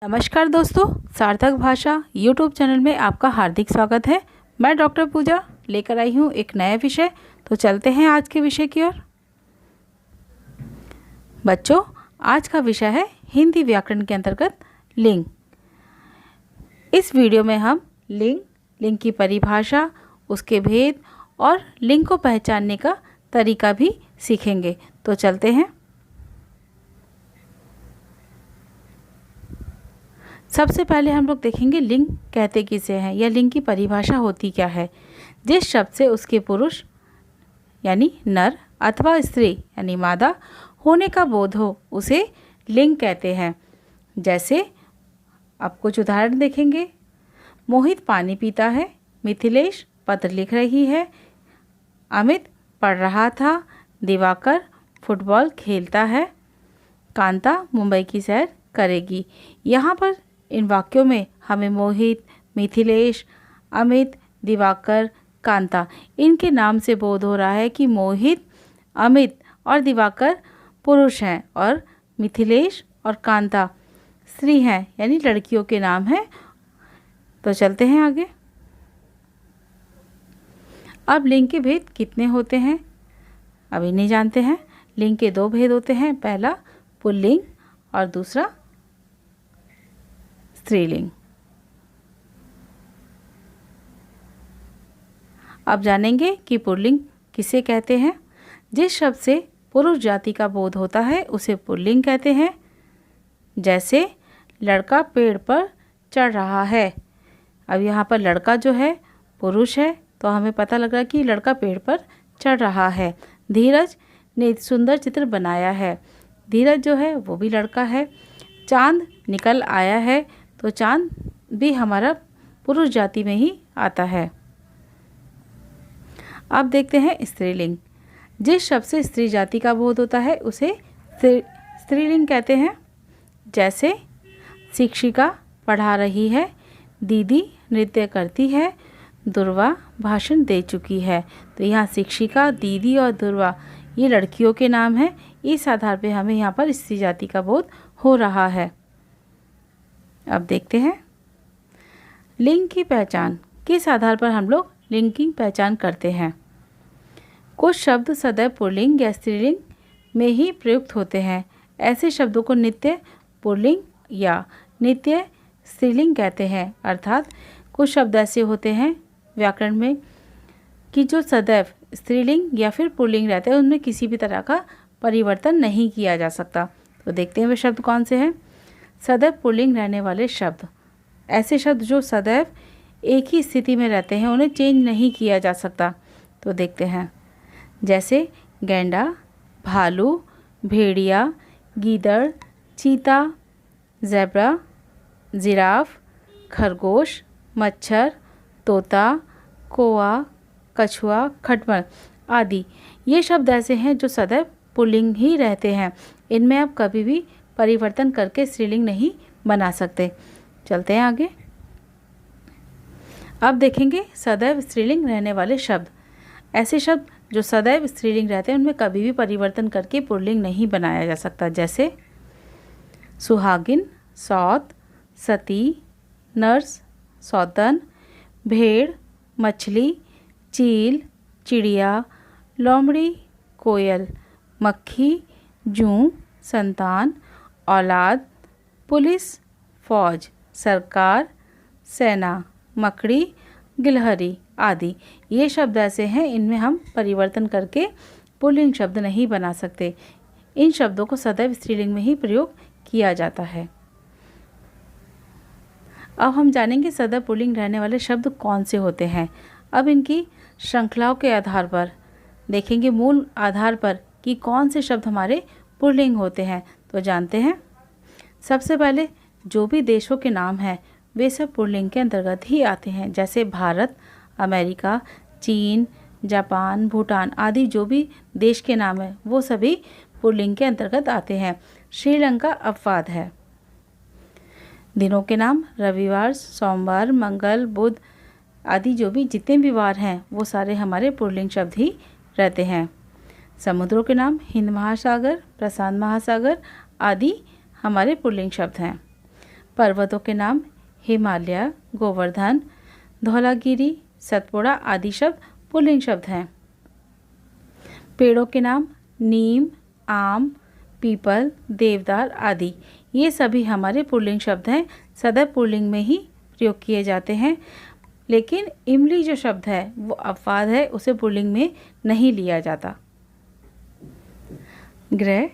नमस्कार दोस्तों, सार्थक भाषा यूट्यूब चैनल में आपका हार्दिक स्वागत है। मैं डॉक्टर पूजा लेकर आई हूँ एक नया विषय। तो चलते हैं आज के विषय की ओर। बच्चों, आज का विषय है हिंदी व्याकरण के अंतर्गत लिंग। इस वीडियो में हम लिंग की परिभाषा, उसके भेद और लिंग को पहचानने का तरीका भी सीखेंगे। तो चलते हैं। सबसे पहले हम लोग देखेंगे लिंग कहते किसे हैं या लिंग की परिभाषा होती क्या है। जिस शब्द से उसके पुरुष यानी नर अथवा स्त्री यानी मादा होने का बोध हो उसे लिंग कहते हैं। जैसे अब कुछ उदाहरण देखेंगे। मोहित पानी पीता है, मिथिलेश पत्र लिख रही है, अमित पढ़ रहा था, दिवाकर फुटबॉल खेलता है, कांता मुंबई की सैर करेगी। यहाँ पर इन वाक्यों में हमें मोहित, मिथिलेश, अमित, दिवाकर, कांता इनके नाम से बोध हो रहा है कि मोहित, अमित और दिवाकर पुरुष हैं और मिथिलेश और कांता स्त्री हैं, यानी लड़कियों के नाम हैं। तो चलते हैं आगे। अब लिंग के भेद कितने होते हैं अभी नहीं जानते हैं। लिंग के दो भेद होते हैं, पहला पुल्लिंग और दूसरा स्त्रीलिंग। अब जानेंगे कि पुल्लिंग किसे कहते हैं। जिस शब्द से पुरुष जाति का बोध होता है उसे पुल्लिंग कहते हैं। जैसे लड़का पेड़ पर चढ़ रहा है। अब यहाँ पर लड़का जो है पुरुष है, तो हमें पता लग रहा है कि लड़का पेड़ पर चढ़ रहा है। धीरज ने सुंदर चित्र बनाया है। धीरज जो है वो भी लड़का है। चांद निकल आया है, तो चांद भी हमारा पुरुष जाति में ही आता है। अब देखते हैं स्त्रीलिंग। जिस शब्द से स्त्री जाति का बोध होता है उसे स्त्रीलिंग कहते हैं। जैसे शिक्षिका पढ़ा रही है, दीदी नृत्य करती है, दुर्वा भाषण दे चुकी है। तो यहाँ शिक्षिका, दीदी और दुर्वा ये लड़कियों के नाम हैं। इस आधार पे हमें यहाँ पर स्त्री जाति का बोध हो रहा है। अब देखते हैं लिंग की पहचान। किस आधार पर हम लोग लिंग की पहचान करते हैं। कुछ शब्द सदैव पुल्लिंग या स्त्रीलिंग में ही प्रयुक्त होते हैं। ऐसे शब्दों को नित्य पुल्लिंग या नित्य स्त्रीलिंग कहते हैं। अर्थात कुछ शब्द ऐसे होते हैं व्याकरण में कि जो सदैव स्त्रीलिंग या फिर पुल्लिंग रहते हैं, उनमें किसी भी तरह का परिवर्तन नहीं किया जा सकता। तो देखते हैं वे शब्द कौन से हैं। सदैव पुल्लिंग रहने वाले शब्द, ऐसे शब्द जो सदैव एक ही स्थिति में रहते हैं, उन्हें चेंज नहीं किया जा सकता। तो देखते हैं। जैसे गैंडा, भालू, भेड़िया, गीदड़, चीता, ज़ेब्रा, जिराफ, खरगोश, मच्छर, तोता, कौआ, कछुआ, खटमल आदि ये शब्द ऐसे हैं जो सदैव पुल्लिंग ही रहते हैं। इनमें आप कभी भी परिवर्तन करके स्त्रीलिंग नहीं बना सकते। चलते हैं आगे। अब देखेंगे सदैव स्त्रीलिंग रहने वाले शब्द। ऐसे शब्द जो सदैव स्त्रीलिंग रहते हैं उनमें कभी भी परिवर्तन करके पुल्लिंग नहीं बनाया जा सकता। जैसे सुहागिन, सौत, सती, नर्स, सौतन, भेड़, मछली, चील, चिड़िया, लोमड़ी, कोयल, मक्खी, जूं, संतान, औलाद, पुलिस, फौज, सरकार, सेना, मकड़ी, गिलहरी आदि ये शब्द ऐसे हैं, इनमें हम परिवर्तन करके पुल्लिंग शब्द नहीं बना सकते। इन शब्दों को सदैव स्त्रीलिंग में ही प्रयोग किया जाता है। अब हम जानेंगे सदैव पुल्लिंग रहने वाले शब्द कौन से होते हैं। अब इनकी श्रृंखलाओं के आधार पर देखेंगे, मूल आधार पर कि कौन से शब्द हमारे पुल्लिंग होते हैं। तो जानते हैं। सबसे पहले जो भी देशों के नाम हैं वे सब पुल्लिंग के अंतर्गत ही आते हैं। जैसे भारत, अमेरिका, चीन, जापान, भूटान आदि जो भी देश के नाम हैं वो सभी पुल्लिंग के अंतर्गत आते हैं। श्रीलंका अपवाद है। दिनों के नाम रविवार, सोमवार, मंगल, बुध आदि जो भी जितने भी वार हैं वो सारे हमारे पुल्लिंग शब्द ही रहते हैं। समुद्रों के नाम हिंद महासागर, प्रशांत महासागर आदि हमारे पुल्लिंग शब्द हैं। पर्वतों के नाम हिमालय, गोवर्धन, धौलागिरी, सतपुड़ा आदि शब्द पुल्लिंग शब्द हैं। पेड़ों के नाम नीम, आम, पीपल, देवदार आदि, ये सभी हमारे पुल्लिंग शब्द हैं, सदैव पुल्लिंग में ही प्रयोग किए जाते हैं। लेकिन इमली जो शब्द है वो अपवाद है, उसे पुल्लिंग में नहीं लिया जाता। ग्रह,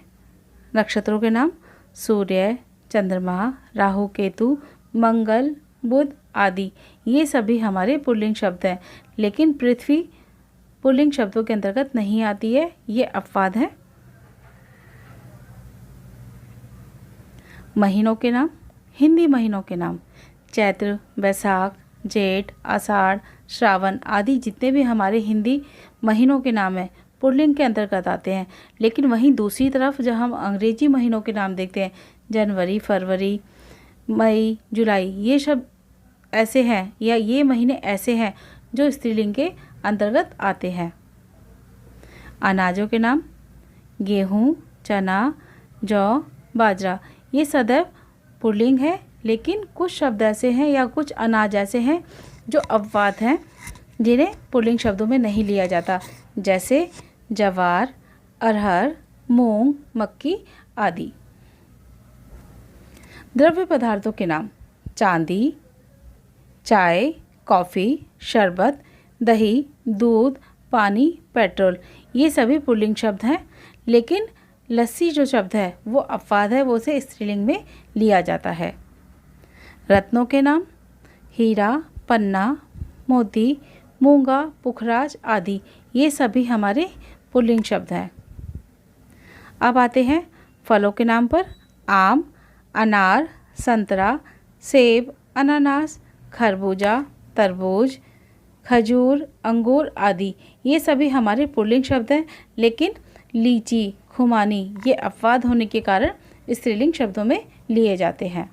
नक्षत्रों के नाम सूर्य, चंद्रमा, राहु, केतु, मंगल, बुध आदि, ये सभी हमारे पुल्लिंग शब्द हैं। लेकिन पृथ्वी पुल्लिंग शब्दों के अंतर्गत नहीं आती है, ये अपवाद है। महीनों के नाम, हिंदी महीनों के नाम चैत्र, बैसाख, जेठ, आषाढ़, श्रावण आदि जितने भी हमारे हिंदी महीनों के नाम हैं पुल्लिंग के अंतर्गत आते हैं। लेकिन वहीं दूसरी तरफ जब हम अंग्रेजी महीनों के नाम देखते हैं, जनवरी, फरवरी, मई, जुलाई, ये शब्द ऐसे हैं या ये महीने ऐसे हैं जो स्त्रीलिंग के अंतर्गत आते हैं। अनाजों के नाम गेहूँ, चना, जौ, बाजरा, ये सदैव पुल्लिंग है। लेकिन कुछ शब्द ऐसे हैं या कुछ अनाज ऐसे हैं जो अपवाद हैं, जिन्हें पुल्लिंग शब्दों में नहीं लिया जाता, जैसे जवार, अरहर, मूंग, मक्की आदि। द्रव्य पदार्थों के नाम चांदी, चाय, कॉफ़ी, शरबत, दही, दूध, पानी, पेट्रोल, ये सभी पुल्लिंग शब्द हैं। लेकिन लस्सी जो शब्द है वो अपवाद है, वो उसे स्त्रीलिंग में लिया जाता है। रत्नों के नाम हीरा, पन्ना, मोती, मूंगा, पुखराज आदि, ये सभी हमारे पुल्लिंग शब्द हैं। अब आते हैं फलों के नाम पर। आम, अनार, संतरा, सेब, अनानास, खरबूजा, तरबूज, खजूर, अंगूर आदि, ये सभी हमारे पुल्लिंग शब्द हैं। लेकिन लीची, खुमानी, ये अपवाद होने के कारण स्त्रीलिंग शब्दों में लिए जाते हैं।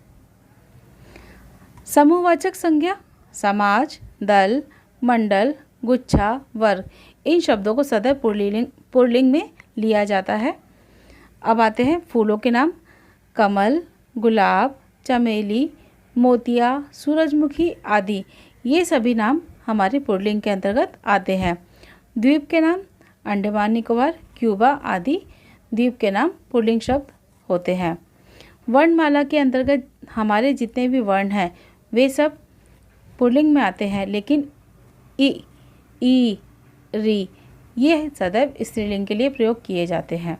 समूहवाचक संज्ञा समाज, दल, मंडल, गुच्छा, वर्ग, इन शब्दों को सदैव पुल्लिंग में लिया जाता है। अब आते हैं फूलों के नाम कमल, गुलाब, चमेली, मोतिया, सूरजमुखी आदि, ये सभी नाम हमारे पुल्लिंग के अंतर्गत आते हैं। द्वीप के नाम अंडमान निकोबार, क्यूबा आदि द्वीप के नाम पुल्लिंग शब्द होते हैं। वर्णमाला के अंतर्गत हमारे जितने भी वर्ण हैं वे सब पुल्लिंग में आते हैं। लेकिन ई, ई, री, ये सदैव स्त्रीलिंग के लिए प्रयोग किए जाते हैं।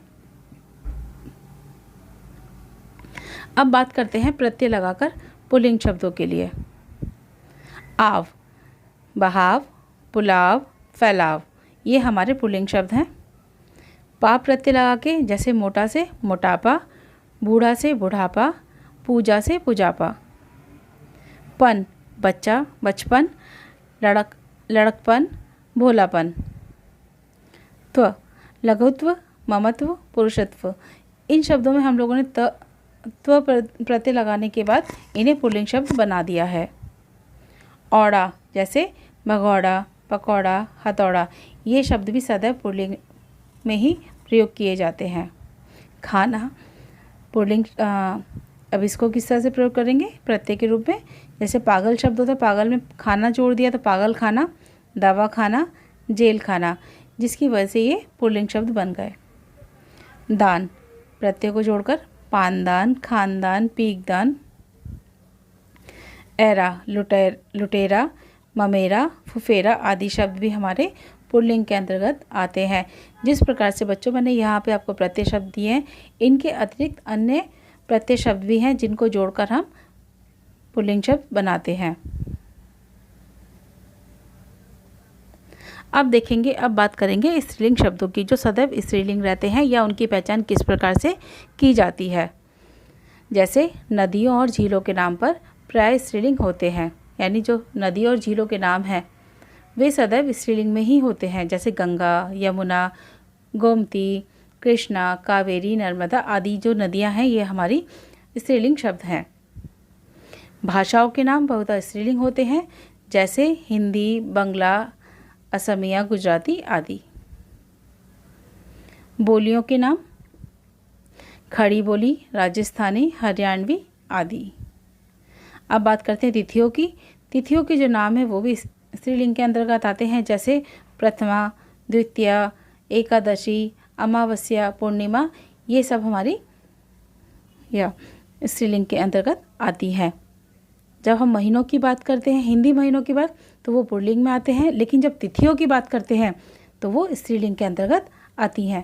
अब बात करते हैं प्रत्यय लगाकर पुल्लिंग शब्दों के लिए। आव, बहाव, पुलाव, फैलाव, ये हमारे पुल्लिंग शब्द हैं। पा प्रत्यय लगा के, जैसे मोटा से मोटापा, बूढ़ा से बुढ़ापा, पूजा से पूजापा। पन, बच्चा, बचपन, लड़कपन, भोलापन। त्व, लघुत्व, ममत्व, पुरुषत्व, इन शब्दों में हम लोगों ने त्व प्रत्यय लगाने के बाद इन्हें पुल्लिंग शब्द बना दिया है। औड़ा, जैसे भगौड़ा, पकौड़ा, हथौड़ा, ये शब्द भी सदैव पुल्लिंग में ही प्रयोग किए जाते हैं। खाना, पुल्लिंग, अब इसको किस तरह से प्रयोग करेंगे प्रत्यय के रूप में। जैसे पागल शब्द होता है, पागल में खाना जोड़ दिया तो पागल खाना, दवा खाना, जेल खाना, जिसकी वजह से ये पुल्लिंग शब्द बन गए। दान, प्रत्यय को जोड़कर पानदान, खानदान, पीकदान। एरा, लुटेरा, ममेरा, फुफेरा आदि शब्द भी हमारे पुल्लिंग के अंतर्गत आते हैं। जिस प्रकार से बच्चों मैंने यहाँ पे आपको प्रत्यय शब्द दिए हैं, इनके अतिरिक्त अन्य प्रत्यय शब्द भी हैं जिनको जोड़कर हम पुल्लिंग शब्द बनाते हैं। अब देखेंगे, अब बात करेंगे स्त्रीलिंग शब्दों की जो सदैव स्त्रीलिंग रहते हैं या उनकी पहचान किस प्रकार से की जाती है। जैसे नदियों और झीलों के नाम पर प्राय स्त्रीलिंग होते हैं, यानी जो नदी और झीलों के नाम हैं वे सदैव स्त्रीलिंग में ही होते हैं। जैसे गंगा, यमुना, गोमती, कृष्णा, कावेरी, नर्मदा आदि जो नदियां हैं ये हमारी स्त्रीलिंग शब्द हैं। भाषाओं के नाम बहुत स्त्रीलिंग होते हैं, जैसे हिंदी, बंगला, असमिया, गुजराती आदि। बोलियों के नाम खड़ी बोली, राजस्थानी, हरियाणवी आदि। अब बात करते हैं तिथियों की। तिथियों के जो नाम है वो भी स्त्रीलिंग के अंतर्गत आते हैं, जैसे प्रथमा, द्वितीया, एकादशी, अमावस्या, पूर्णिमा, ये सब हमारी या स्त्रीलिंग के अंतर्गत आती है। जब हम महीनों की बात करते हैं, हिंदी महीनों की बात, तो वो पुल्लिंग में आते हैं, लेकिन जब तिथियों की बात करते हैं तो वो स्त्रीलिंग के अंतर्गत आती हैं।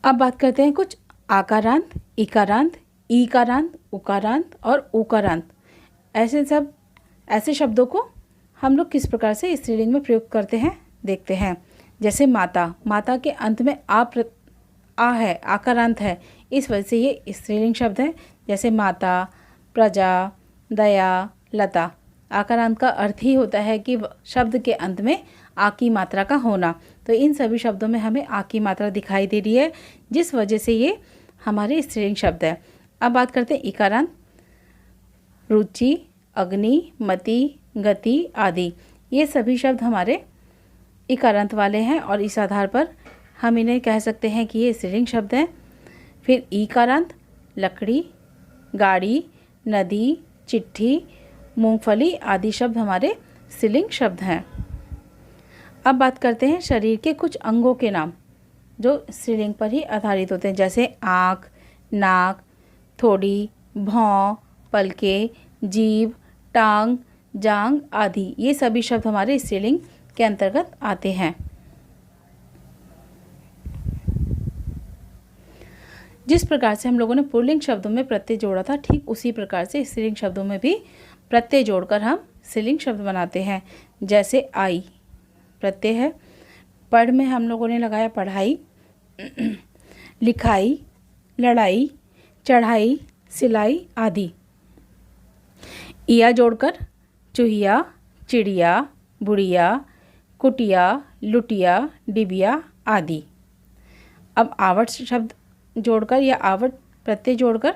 अब बात करते हैं कुछ आकारांत, इकारांत, ईकारांत, उकारांत और उकारांत। ऐसे शब्दों को हम लोग किस प्रकार से स्त्रीलिंग में प्रयोग करते हैं देखते हैं। जैसे माता, माता के अंत में आ है, आकारांत है, इस वजह से ये स्त्रीलिंग शब्द है। जैसे माता, प्रजा, दया, लता। आकारांत का अर्थ ही होता है कि शब्द के अंत में आ की मात्रा का होना। तो इन सभी शब्दों में हमें आ की मात्रा दिखाई दे रही है, जिस वजह से ये हमारे स्त्रीलिंग शब्द है। अब बात करते हैं इकारांत। रुचि, अग्नि, मति, गति आदि, ये सभी शब्द हमारे इकारांत वाले हैं और इस आधार पर हम इन्हें कह सकते हैं कि ये स्त्रीलिंग शब्द हैं। फिर ईकारांत, लकड़ी, गाड़ी, नदी, चिट्ठी, मूंगफली आदि शब्द हमारे स्त्रीलिंग शब्द हैं। अब बात करते हैं शरीर के कुछ अंगों के नाम जो स्त्रीलिंग पर ही आधारित होते हैं, जैसे आँख, नाक, थोड़ी, भौं, पलके, जीभ, टांग, जांग आदि, ये सभी शब्द हमारे स्त्रीलिंग के अंतर्गत आते हैं। जिस प्रकार से हम लोगों ने पुल्लिंग शब्दों में प्रत्यय जोड़ा था, ठीक उसी प्रकार से स्त्रीलिंग शब्दों में भी प्रत्यय जोड़कर हम स्त्रीलिंग शब्द बनाते हैं। जैसे आई प्रत्यय है, पढ़ में हम लोगों ने लगाया पढ़ाई, लिखाई, लड़ाई, चढ़ाई, सिलाई आदि। इया जोड़कर चूहिया, चिड़िया, बुढ़िया, कुटिया, लुटिया, डिबिया आदि। अब आवट शब्द जोड़कर या आवट प्रत्यय जोड़कर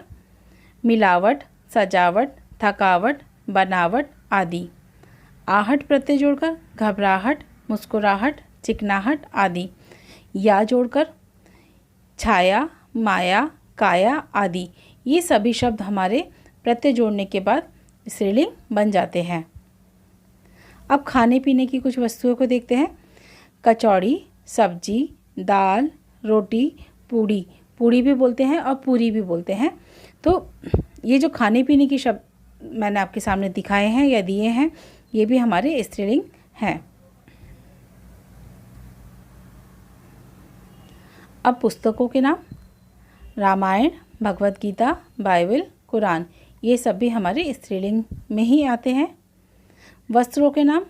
मिलावट, सजावट, थकावट, बनावट आदि। आहट प्रत्यय जोड़कर घबराहट, मुस्कुराहट, चिकनाहट आदि। या जोड़कर छाया, माया, काया आदि। ये सभी शब्द हमारे प्रत्यय जोड़ने के बाद स्त्रीलिंग बन जाते हैं। अब खाने पीने की कुछ वस्तुओं को देखते हैं। कचौड़ी, सब्जी, दाल, रोटी, पूड़ी, पूड़ी भी बोलते हैं और पूरी भी बोलते हैं। तो ये जो खाने पीने की शब्द मैंने आपके सामने दिखाए हैं या दिए हैं, ये भी हमारे स्त्रीलिंग हैं। अब पुस्तकों के नाम। रामायण, भगवत गीता, बाइबल, कुरान, ये सब भी हमारे स्त्रीलिंग में ही आते हैं। वस्त्रों के नाम।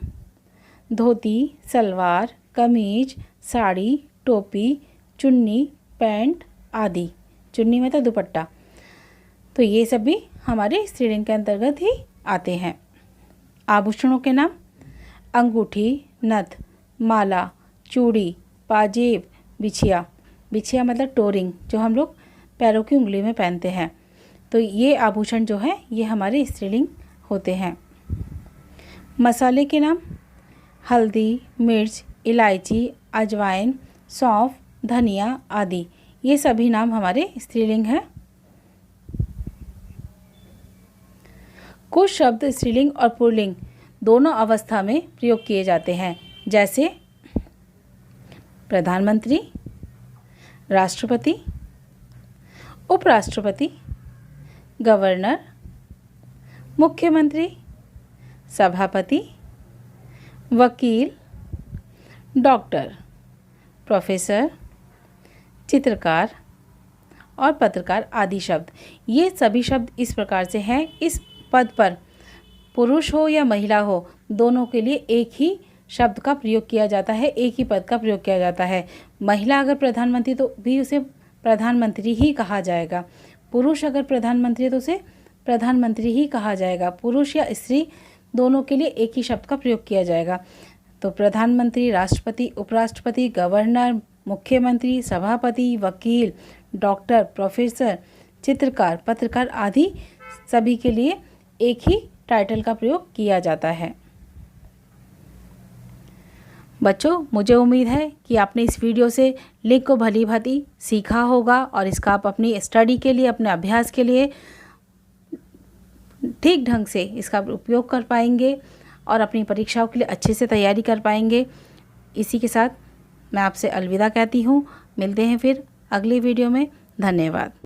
धोती, सलवार, कमीज, साड़ी, टोपी, चुन्नी, पैंट आदि। चुन्नी में तो दुपट्टा। तो ये सब भी हमारे स्त्रीलिंग के अंतर्गत ही आते हैं। आभूषणों के नाम। अंगूठी, नथ, माला, चूड़ी, पाजेब, बिछिया। बिछिया मतलब टोरिंग, जो हम लोग पैरों की उंगली में पहनते हैं। तो ये आभूषण जो है ये हमारे स्त्रीलिंग होते हैं। मसाले के नाम। हल्दी, मिर्च, इलायची, अजवाइन, सौंफ, धनिया आदि, ये सभी नाम हमारे स्त्रीलिंग हैं। कुछ शब्द स्त्रीलिंग और पुल्लिंग दोनों अवस्था में प्रयोग किए जाते हैं, जैसे प्रधानमंत्री, राष्ट्रपति, उपराष्ट्रपति, गवर्नर, मुख्यमंत्री, सभापति, वकील, डॉक्टर, प्रोफेसर, चित्रकार और पत्रकार आदि शब्द। ये सभी शब्द इस प्रकार से हैं, इस पद पर पुरुष हो या महिला हो, दोनों के लिए एक ही शब्द का प्रयोग किया जाता है, एक ही पद का प्रयोग किया जाता है। महिला अगर प्रधानमंत्री तो भी उसे प्रधानमंत्री ही कहा जाएगा, पुरुष अगर प्रधानमंत्री तो उसे प्रधानमंत्री ही कहा जाएगा। पुरुष या स्त्री दोनों के लिए एक ही शब्द का प्रयोग किया जाएगा। तो प्रधानमंत्री, राष्ट्रपति, उपराष्ट्रपति, गवर्नर, मुख्यमंत्री, सभापति, वकील, डॉक्टर, प्रोफेसर, चित्रकार, पत्रकार आदि सभी के लिए एक ही टाइटल का प्रयोग किया जाता है। बच्चों, मुझे उम्मीद है कि आपने इस वीडियो से लिंग को भली भांति सीखा होगा और इसका आप अपनी स्टडी के लिए, अपने अभ्यास के लिए ठीक ढंग से इसका उपयोग कर पाएंगे और अपनी परीक्षाओं के लिए अच्छे से तैयारी कर पाएंगे। इसी के साथ मैं आपसे अलविदा कहती हूँ। मिलते हैं फिर अगली वीडियो में। धन्यवाद।